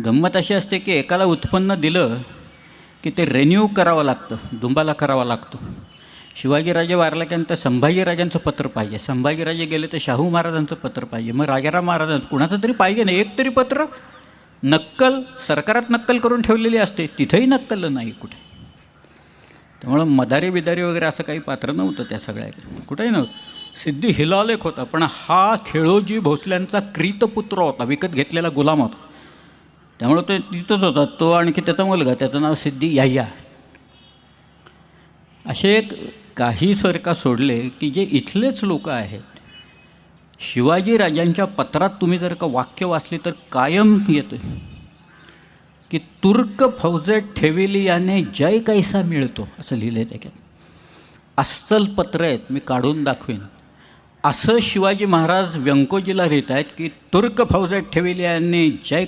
गंमत अशी असते की एकाला उत्पन्न दिलं की ते रिन्यू करावं लागतं, दुंबाला करावं लागतं. शिवाजीराजे वारल्यानंतर संभाजीराजांचं पत्र पाहिजे, संभाजीराजे गेले तर शाहू महाराजांचं पत्र पाहिजे, मग राजाराम महाराजांचं कुणाचं तरी पाहिजे ना, एक तरी पत्र. नक्कल सरकारात नक्कल करून ठेवलेली असते, तिथंही नक्कल नाही कुठे. त्यामुळं मदारी बिदारी वगैरे असं काही पात्र नव्हतं त्या सगळ्या, कुठेही नव्हतं. सिद्धी हिलालेख होता, पण हा खेळोजी भोसल्यांचा क्रीतपुत्र होता, विकत घेतलेला गुलाम होता. त्यामुळं तो तिथंच होता, तो आणखी त्याचा मुलगा, त्याचं नाव सिद्धी याह्या. असे काही सरका सोडले की जे इथलेच लोक आहेत. शिवाजीराजांच्या पत्रात तुम्ही जर का वाक्य वाचली तर कायम येतं की तुर्क फौजेत ठेविली याने जय कैसा मिळतो असं लिहिलं आहे त्याच्यात. अस्सल पत्र आहेत, मी काढून दाखवीन. असं शिवाजी महाराज व्यंकोजीला लिहित आहेत की तुर्क फौजेत ठेविली याने जय